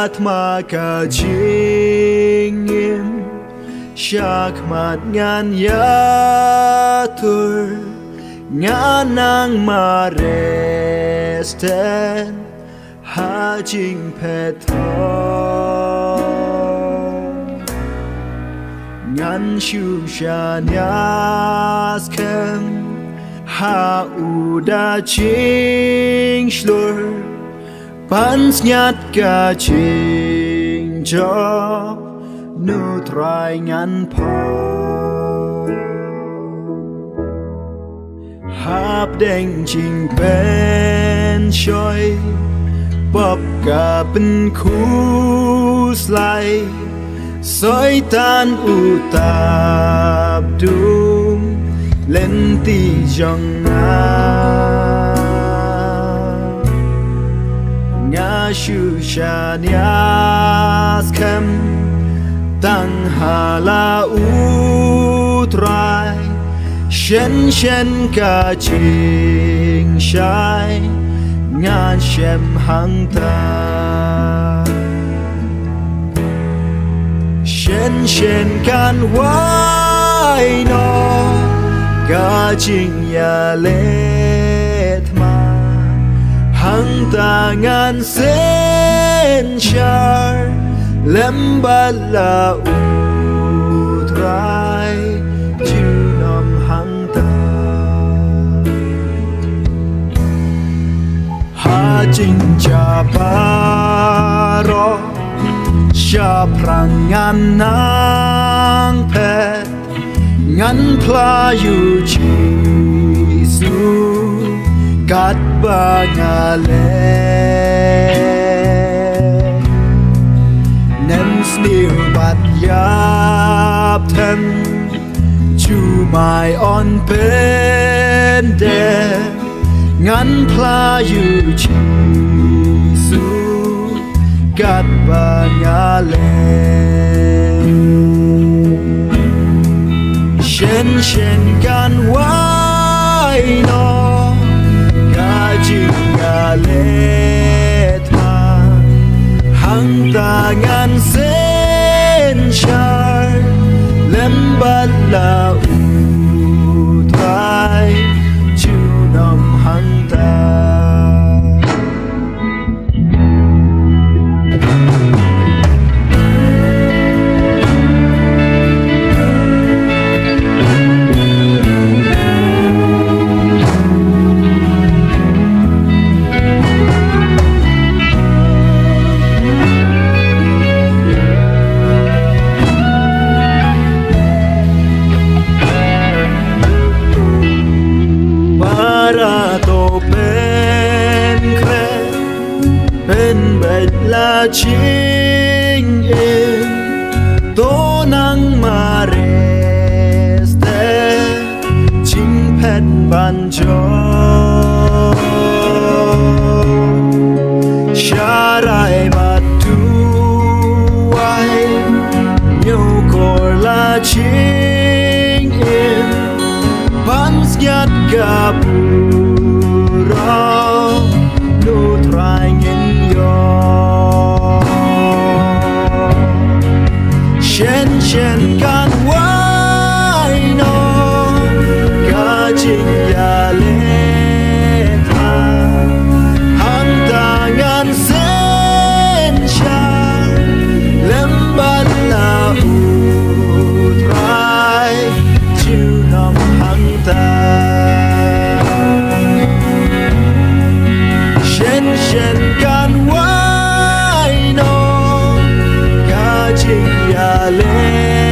Atma kachingin Shakmat ngan yatur Nganang maresten Hajing petong Ngan shushan yaskem Ha uda ching shlur Pans nyat ka ching jo Nu trai ngan po Hap deng ching pen shoy Bop ka pen kus lai Soi tan utap dung Lên ti jong Nga shu sha nyas kem Tang hala utrai Shen shen ka ching shai Nga shem hang ta Shen shen kan wai no Ga ching ya let ma Hang tangan sen shar Lembala utrai Junom hang ta Ha ching cha paro Sha prangan nang pet Ngan playu Jisu Gat bangale Nem sneer bat yap them Chu mai on pende Ngan playu Jisu Gat bangale Shen shen kan wai no Ga jing ga let ma Hang tangan sen shar Lembat la utrai Junom hang ta Para to pen kre Pen bet la ching in To nang mareste Ching pet ban jo Sharai batu ai Nyo kor la ching in Pans gyat gapura No trying in yo Shen shen kan wai no Ga jing ya leta Hang tangan sen shar Lembat la utrai Junom hang ta Shen shen kan wai no Ga jing ya le